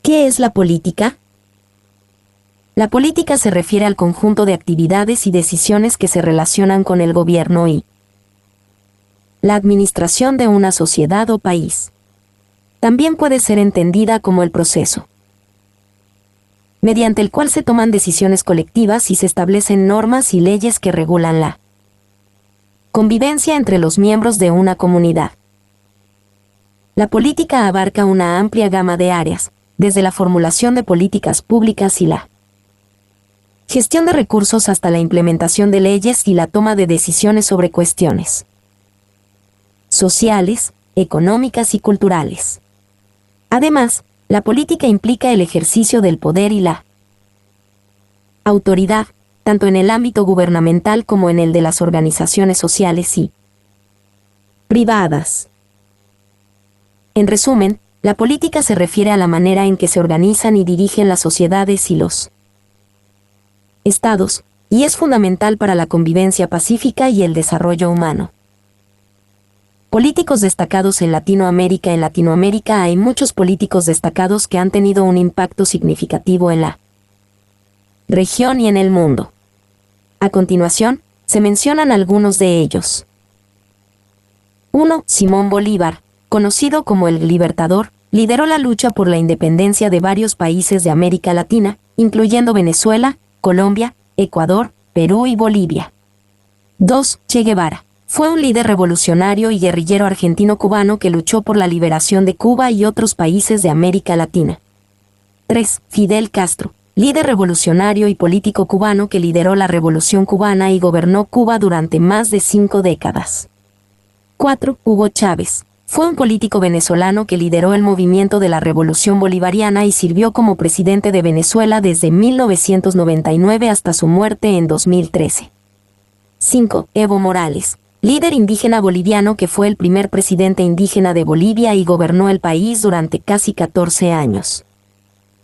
¿Qué es la política? La política se refiere al conjunto de actividades y decisiones que se relacionan con el gobierno y la administración de una sociedad o país. También puede ser entendida como el proceso mediante el cual se toman decisiones colectivas y se establecen normas y leyes que regulan la convivencia entre los miembros de una comunidad. La política abarca una amplia gama de áreas, desde la formulación de políticas públicas y la gestión de recursos hasta la implementación de leyes y la toma de decisiones sobre cuestiones sociales, económicas y culturales. Además, la política implica el ejercicio del poder y la autoridad, tanto en el ámbito gubernamental como en el de las organizaciones sociales y privadas. En resumen, la política se refiere a la manera en que se organizan y dirigen las sociedades y los estados, y es fundamental para la convivencia pacífica y el desarrollo humano. Políticos destacados en Latinoamérica. En Latinoamérica hay muchos políticos destacados que han tenido un impacto significativo en la región y en el mundo. A continuación, se mencionan algunos de ellos. 1. Simón Bolívar, conocido como el Libertador, lideró la lucha por la independencia de varios países de América Latina, incluyendo Venezuela, Colombia, Ecuador, Perú y Bolivia. 2. Che Guevara. Fue un líder revolucionario y guerrillero argentino-cubano que luchó por la liberación de Cuba y otros países de América Latina. 3. Fidel Castro, líder revolucionario y político cubano que lideró la Revolución Cubana y gobernó Cuba durante más de 5 décadas. 4. Hugo Chávez. Fue un político venezolano que lideró el movimiento de la Revolución Bolivariana y sirvió como presidente de Venezuela desde 1999 hasta su muerte en 2013. 5. Evo Morales, líder indígena boliviano que fue el primer presidente indígena de Bolivia y gobernó el país durante casi 14 años.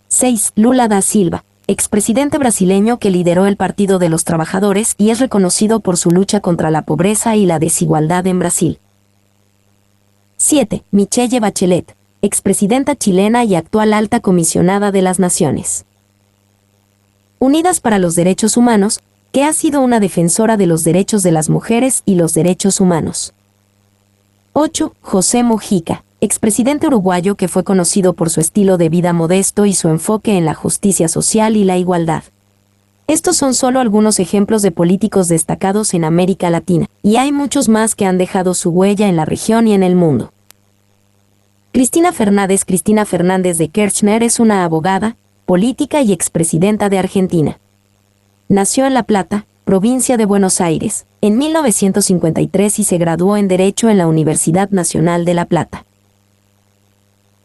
6. Lula da Silva, expresidente brasileño que lideró el Partido de los Trabajadores y es reconocido por su lucha contra la pobreza y la desigualdad en Brasil. 7. Michelle Bachelet, expresidenta chilena y actual alta comisionada de las Naciones Unidas para los Derechos Humanos, que ha sido una defensora de los derechos de las mujeres y los derechos humanos. 8. José Mujica, expresidente uruguayo que fue conocido por su estilo de vida modesto y su enfoque en la justicia social y la igualdad. Estos son solo algunos ejemplos de políticos destacados en América Latina, y hay muchos más que han dejado su huella en la región y en el mundo. Cristina Fernández. Cristina Fernández de Kirchner es una abogada, política y expresidenta de Argentina. Nació en La Plata, provincia de Buenos Aires, en 1953 y se graduó en Derecho en la Universidad Nacional de La Plata.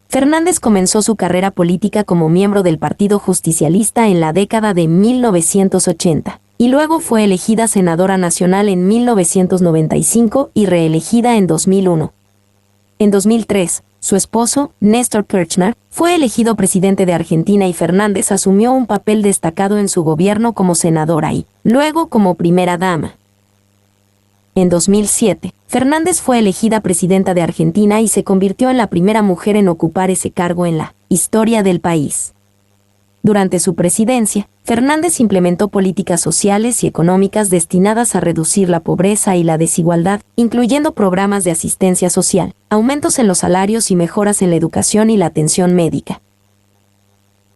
Fernández comenzó su carrera política como miembro del Partido Justicialista en la década de 1980, y luego fue elegida senadora nacional en 1995 y reelegida en 2001. En 2003, su esposo, Néstor Kirchner, fue elegido presidente de Argentina y Fernández asumió un papel destacado en su gobierno como senadora y, luego como primera dama. En 2007, Fernández fue elegida presidenta de Argentina y se convirtió en la primera mujer en ocupar ese cargo en la historia del país. Durante su presidencia, Fernández implementó políticas sociales y económicas destinadas a reducir la pobreza y la desigualdad, incluyendo programas de asistencia social, aumentos en los salarios y mejoras en la educación y la atención médica.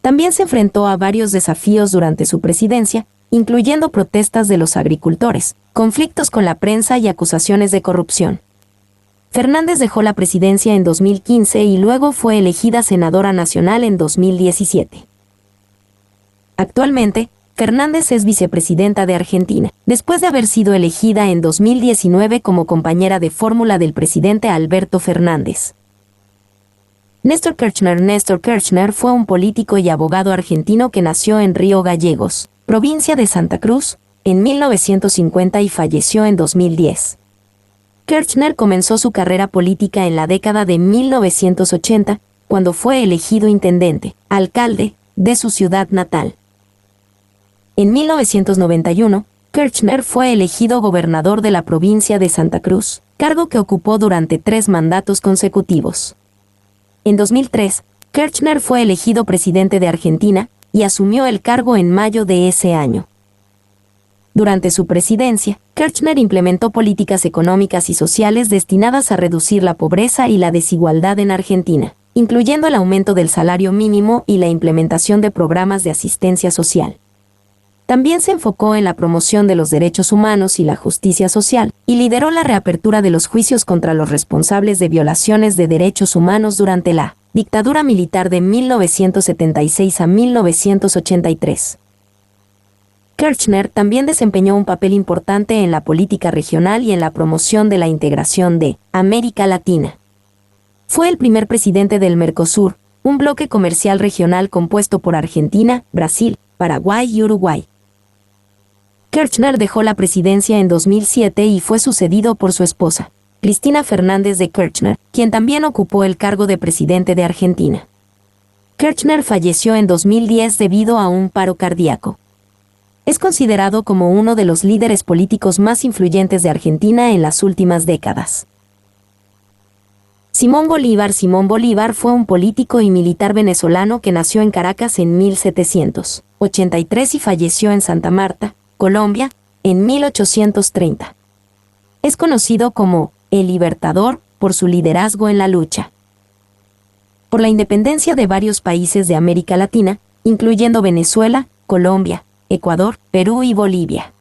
También se enfrentó a varios desafíos durante su presidencia, incluyendo protestas de los agricultores, conflictos con la prensa y acusaciones de corrupción. Fernández dejó la presidencia en 2015 y luego fue elegida senadora nacional en 2017. Actualmente, Fernández es vicepresidenta de Argentina, después de haber sido elegida en 2019 como compañera de fórmula del presidente Alberto Fernández. Néstor Kirchner. Néstor Kirchner fue un político y abogado argentino que nació en Río Gallegos, provincia de Santa Cruz, en 1950 y falleció en 2010. Kirchner comenzó su carrera política en la década de 1980, cuando fue elegido intendente, alcalde, de su ciudad natal. En 1991, Kirchner fue elegido gobernador de la provincia de Santa Cruz, cargo que ocupó durante 3 mandatos consecutivos. En 2003, Kirchner fue elegido presidente de Argentina y asumió el cargo en mayo de ese año. Durante su presidencia, Kirchner implementó políticas económicas y sociales destinadas a reducir la pobreza y la desigualdad en Argentina, incluyendo el aumento del salario mínimo y la implementación de programas de asistencia social. También se enfocó en la promoción de los derechos humanos y la justicia social, y lideró la reapertura de los juicios contra los responsables de violaciones de derechos humanos durante la dictadura militar de 1976 a 1983. Kirchner también desempeñó un papel importante en la política regional y en la promoción de la integración de América Latina. Fue el primer presidente del Mercosur, un bloque comercial regional compuesto por Argentina, Brasil, Paraguay y Uruguay. Kirchner dejó la presidencia en 2007 y fue sucedido por su esposa, Cristina Fernández de Kirchner, quien también ocupó el cargo de presidente de Argentina. Kirchner falleció en 2010 debido a un paro cardíaco. Es considerado como uno de los líderes políticos más influyentes de Argentina en las últimas décadas. Simón Bolívar fue un político y militar venezolano que nació en Caracas en 1783 y falleció en Santa Marta, Colombia, en 1830. Es conocido como el Libertador por su liderazgo en la lucha por la independencia de varios países de América Latina, incluyendo Venezuela, Colombia, Ecuador, Perú y Bolivia.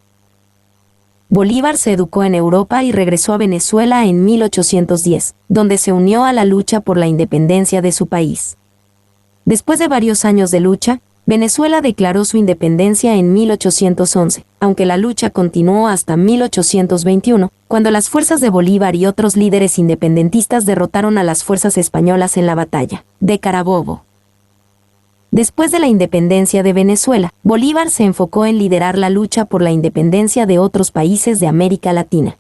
Bolívar se educó en Europa y regresó a Venezuela en 1810, donde se unió a la lucha por la independencia de su país. Después de varios años de lucha, Venezuela declaró su independencia en 1811, aunque la lucha continuó hasta 1821, cuando las fuerzas de Bolívar y otros líderes independentistas derrotaron a las fuerzas españolas en la batalla de Carabobo. Después de la independencia de Venezuela, Bolívar se enfocó en liderar la lucha por la independencia de otros países de América Latina.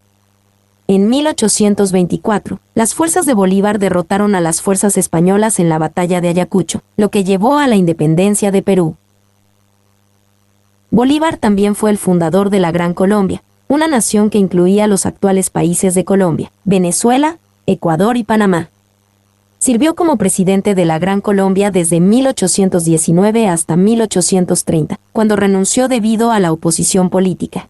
En 1824, las fuerzas de Bolívar derrotaron a las fuerzas españolas en la batalla de Ayacucho, lo que llevó a la independencia de Perú. Bolívar también fue el fundador de la Gran Colombia, una nación que incluía los actuales países de Colombia, Venezuela, Ecuador y Panamá. Sirvió como presidente de la Gran Colombia desde 1819 hasta 1830, cuando renunció debido a la oposición política.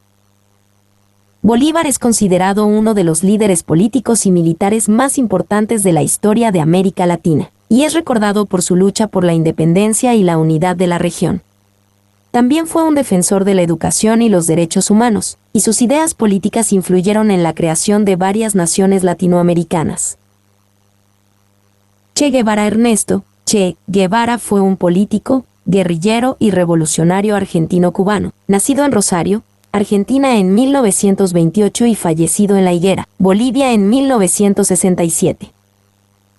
Bolívar es considerado uno de los líderes políticos y militares más importantes de la historia de América Latina, y es recordado por su lucha por la independencia y la unidad de la región. También fue un defensor de la educación y los derechos humanos, y sus ideas políticas influyeron en la creación de varias naciones latinoamericanas. Che Guevara Ernesto Che Guevara fue un político, guerrillero y revolucionario argentino-cubano, nacido en Rosario, Argentina en 1928 y fallecido en La Higuera, Bolivia en 1967.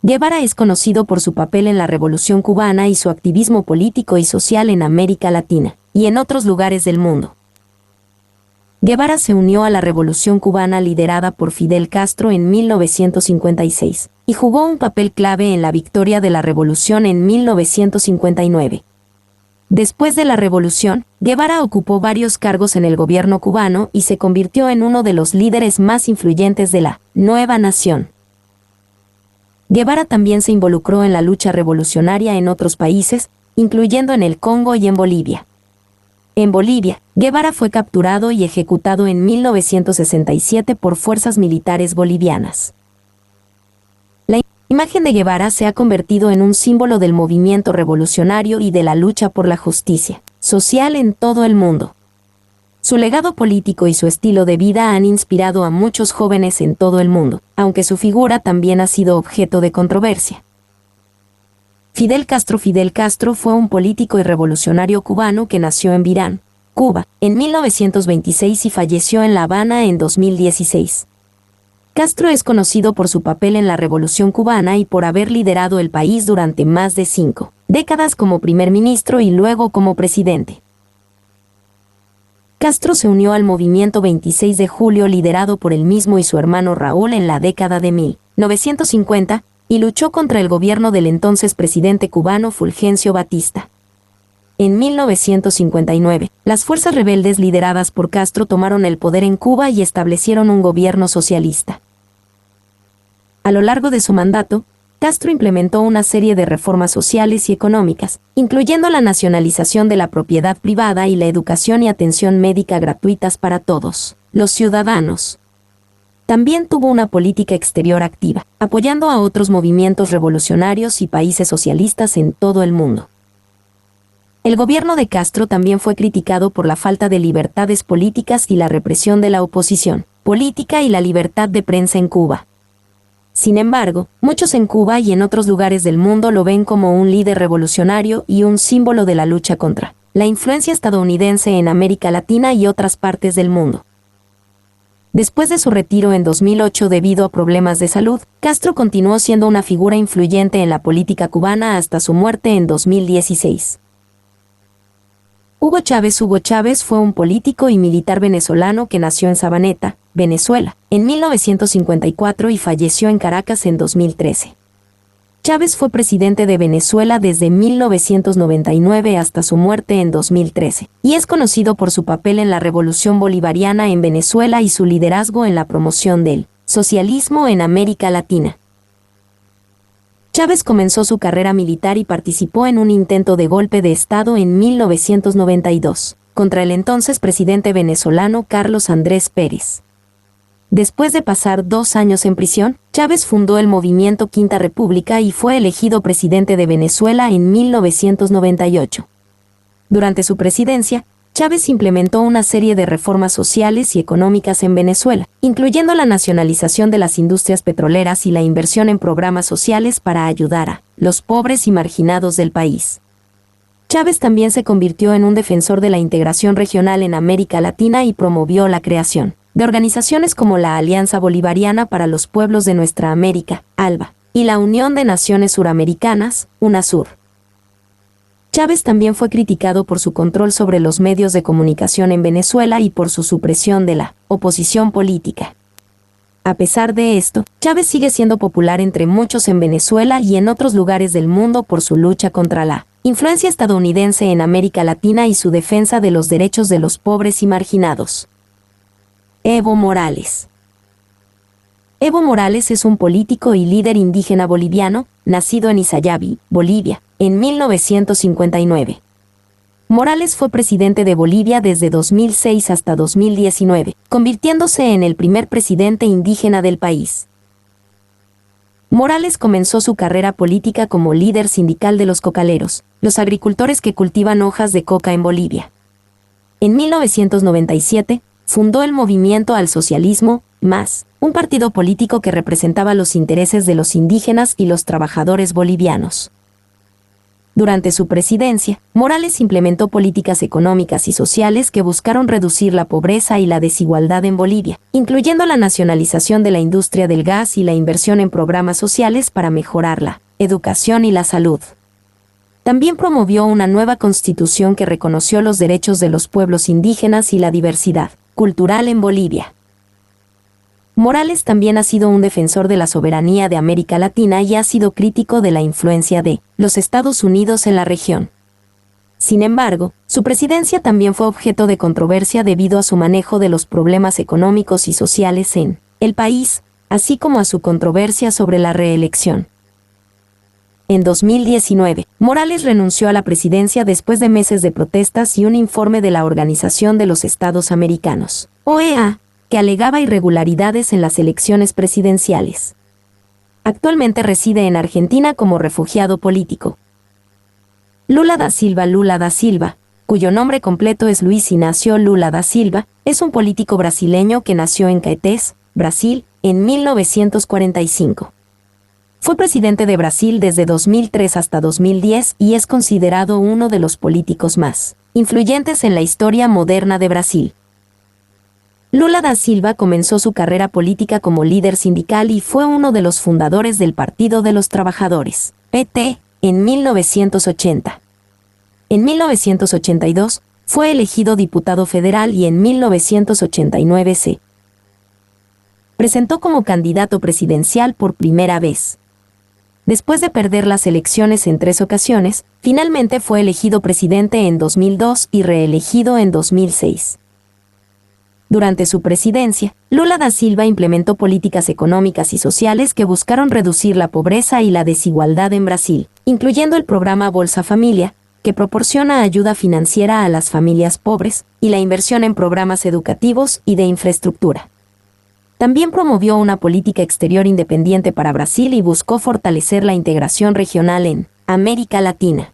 Guevara es conocido por su papel en la Revolución cubana y su activismo político y social en América Latina y en otros lugares del mundo. Guevara se unió a la Revolución cubana liderada por Fidel Castro en 1956 y jugó un papel clave en la victoria de la Revolución en 1959. Después de la Revolución, Guevara ocupó varios cargos en el gobierno cubano y se convirtió en uno de los líderes más influyentes de la nueva nación. Guevara también se involucró en la lucha revolucionaria en otros países, incluyendo en el Congo y en Bolivia. En Bolivia, Guevara fue capturado y ejecutado en 1967 por fuerzas militares bolivianas. La imagen de Guevara se ha convertido en un símbolo del movimiento revolucionario y de la lucha por la justicia social en todo el mundo. Su legado político y su estilo de vida han inspirado a muchos jóvenes en todo el mundo, aunque su figura también ha sido objeto de controversia. Fidel Castro fue un político y revolucionario cubano que nació en Virán, Cuba, en 1926 y falleció en La Habana en 2016. Castro es conocido por su papel en la Revolución cubana y por haber liderado el país durante más de 5 décadas como primer ministro y luego como presidente. Castro se unió al movimiento 26 de julio liderado por él mismo y su hermano Raúl en la década de 1950 y luchó contra el gobierno del entonces presidente cubano Fulgencio Batista. En 1959, las fuerzas rebeldes lideradas por Castro tomaron el poder en Cuba y establecieron un gobierno socialista. A lo largo de su mandato, Castro implementó una serie de reformas sociales y económicas, incluyendo la nacionalización de la propiedad privada y la educación y atención médica gratuitas para todos los ciudadanos. También tuvo una política exterior activa, apoyando a otros movimientos revolucionarios y países socialistas en todo el mundo. El gobierno de Castro también fue criticado por la falta de libertades políticas y la represión de la oposición política y la libertad de prensa en Cuba. Sin embargo, muchos en Cuba y en otros lugares del mundo lo ven como un líder revolucionario y un símbolo de la lucha contra la influencia estadounidense en América Latina y otras partes del mundo. Después de su retiro en 2008 debido a problemas de salud, Castro continuó siendo una figura influyente en la política cubana hasta su muerte en 2016. Hugo Chávez fue un político y militar venezolano que nació en Sabaneta, Venezuela, en 1954 y falleció en Caracas en 2013. Chávez fue presidente de Venezuela desde 1999 hasta su muerte en 2013, y es conocido por su papel en la Revolución Bolivariana en Venezuela y su liderazgo en la promoción del socialismo en América Latina. Chávez comenzó su carrera militar y participó en un intento de golpe de Estado en 1992, contra el entonces presidente venezolano Carlos Andrés Pérez. Después de pasar 2 años en prisión, Chávez fundó el movimiento Quinta República y fue elegido presidente de Venezuela en 1998. Durante su presidencia, Chávez implementó una serie de reformas sociales y económicas en Venezuela, incluyendo la nacionalización de las industrias petroleras y la inversión en programas sociales para ayudar a los pobres y marginados del país. Chávez también se convirtió en un defensor de la integración regional en América Latina y promovió la creación de organizaciones como la Alianza Bolivariana para los Pueblos de Nuestra América, ALBA, y la Unión de Naciones Suramericanas, UNASUR. Chávez también fue criticado por su control sobre los medios de comunicación en Venezuela y por su supresión de la oposición política. A pesar de esto, Chávez sigue siendo popular entre muchos en Venezuela y en otros lugares del mundo por su lucha contra la influencia estadounidense en América Latina y su defensa de los derechos de los pobres y marginados. Evo Morales. Evo Morales es un político y líder indígena boliviano, nacido en Izayabi, Bolivia, en 1959. Morales fue presidente de Bolivia desde 2006 hasta 2019, convirtiéndose en el primer presidente indígena del país. Morales comenzó su carrera política como líder sindical de los cocaleros, los agricultores que cultivan hojas de coca en Bolivia. En 1997, fundó el Movimiento al Socialismo, MAS, un partido político que representaba los intereses de los indígenas y los trabajadores bolivianos. Durante su presidencia, Morales implementó políticas económicas y sociales que buscaron reducir la pobreza y la desigualdad en Bolivia, incluyendo la nacionalización de la industria del gas y la inversión en programas sociales para mejorar la educación y la salud. También promovió una nueva constitución que reconoció los derechos de los pueblos indígenas y la diversidad cultural en Bolivia. Morales también ha sido un defensor de la soberanía de América Latina y ha sido crítico de la influencia de los Estados Unidos en la región. Sin embargo, su presidencia también fue objeto de controversia debido a su manejo de los problemas económicos y sociales en el país, así como a su controversia sobre la reelección. En 2019, Morales renunció a la presidencia después de meses de protestas y un informe de la Organización de los Estados Americanos, OEA, que alegaba irregularidades en las elecciones presidenciales. Actualmente reside en Argentina como refugiado político. Lula da Silva, cuyo nombre completo es Luiz Inácio Lula da Silva, es un político brasileño que nació en Caetés, Brasil, en 1945. Fue presidente de Brasil desde 2003 hasta 2010 y es considerado uno de los políticos más influyentes en la historia moderna de Brasil. Lula da Silva comenzó su carrera política como líder sindical y fue uno de los fundadores del Partido de los Trabajadores, PT, en 1980. En 1982, fue elegido diputado federal y en 1989 se presentó como candidato presidencial por primera vez. Después de perder las elecciones en 3 ocasiones, finalmente fue elegido presidente en 2002 y reelegido en 2006. Durante su presidencia, Lula da Silva implementó políticas económicas y sociales que buscaron reducir la pobreza y la desigualdad en Brasil, incluyendo el programa Bolsa Familia, que proporciona ayuda financiera a las familias pobres, y la inversión en programas educativos y de infraestructura. También promovió una política exterior independiente para Brasil y buscó fortalecer la integración regional en América Latina.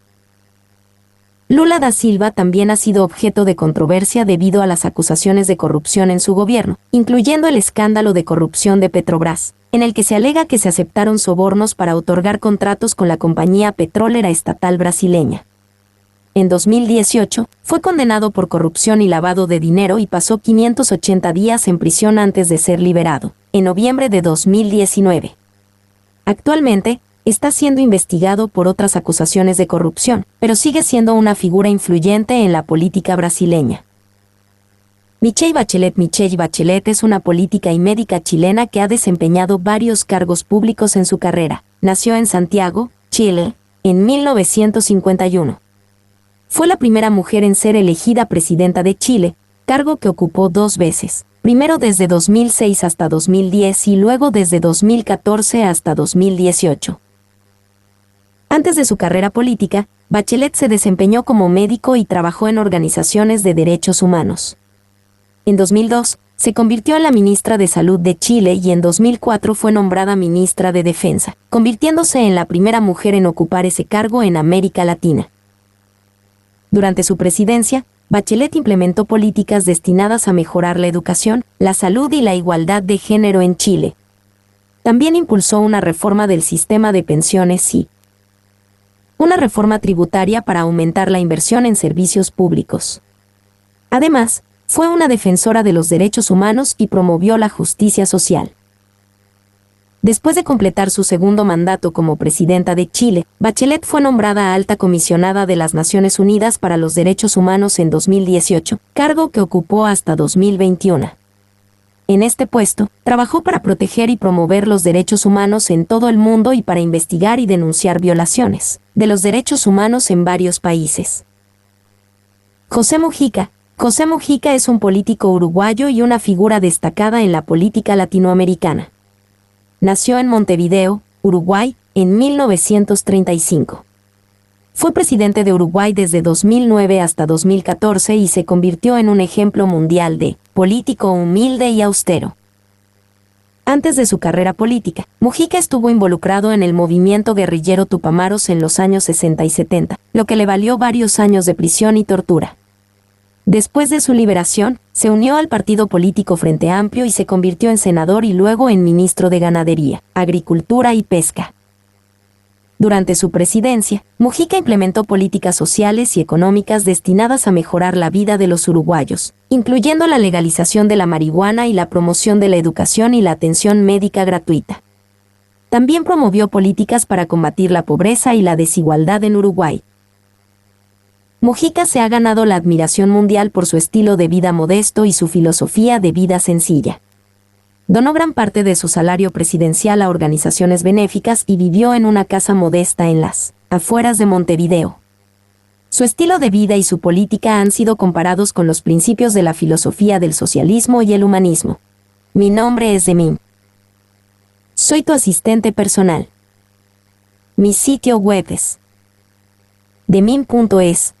Lula da Silva también ha sido objeto de controversia debido a las acusaciones de corrupción en su gobierno, incluyendo el escándalo de corrupción de Petrobras, en el que se alega que se aceptaron sobornos para otorgar contratos con la compañía petrolera estatal brasileña. En 2018, fue condenado por corrupción y lavado de dinero y pasó 580 días en prisión antes de ser liberado, en noviembre de 2019. Actualmente, está siendo investigado por otras acusaciones de corrupción, pero sigue siendo una figura influyente en la política brasileña. Michelle Bachelet es una política y médica chilena que ha desempeñado varios cargos públicos en su carrera. Nació en Santiago, Chile, en 1951. Fue la primera mujer en ser elegida presidenta de Chile, cargo que ocupó 2 veces, primero desde 2006 hasta 2010 y luego desde 2014 hasta 2018. Antes de su carrera política, Bachelet se desempeñó como médico y trabajó en organizaciones de derechos humanos. En 2002, se convirtió en la ministra de Salud de Chile y en 2004 fue nombrada ministra de Defensa, convirtiéndose en la primera mujer en ocupar ese cargo en América Latina. Durante su presidencia, Bachelet implementó políticas destinadas a mejorar la educación, la salud y la igualdad de género en Chile. También impulsó una reforma del sistema de pensiones y una reforma tributaria para aumentar la inversión en servicios públicos. Además, fue una defensora de los derechos humanos y promovió la justicia social. Después de completar su segundo mandato como presidenta de Chile, Bachelet fue nombrada alta comisionada de las Naciones Unidas para los Derechos Humanos en 2018, cargo que ocupó hasta 2021. En este puesto, trabajó para proteger y promover los derechos humanos en todo el mundo y para investigar y denunciar violaciones de los derechos humanos en varios países. José Mujica es un político uruguayo y una figura destacada en la política latinoamericana. Nació en Montevideo, Uruguay, en 1935. Fue presidente de Uruguay desde 2009 hasta 2014 y se convirtió en un ejemplo mundial de político humilde y austero. Antes de su carrera política, Mujica estuvo involucrado en el movimiento guerrillero Tupamaros en los años 60 y 70, lo que le valió varios años de prisión y tortura. Después de su liberación, se unió al partido político Frente Amplio y se convirtió en senador y luego en ministro de Ganadería, Agricultura y Pesca. Durante su presidencia, Mujica implementó políticas sociales y económicas destinadas a mejorar la vida de los uruguayos, incluyendo la legalización de la marihuana y la promoción de la educación y la atención médica gratuita. También promovió políticas para combatir la pobreza y la desigualdad en Uruguay. Mujica se ha ganado la admiración mundial por su estilo de vida modesto y su filosofía de vida sencilla. Donó gran parte de su salario presidencial a organizaciones benéficas y vivió en una casa modesta en las afueras de Montevideo. Su estilo de vida y su política han sido comparados con los principios de la filosofía del socialismo y el humanismo. Mi nombre es Demim. Soy tu asistente personal. Mi sitio web es demim.es.tl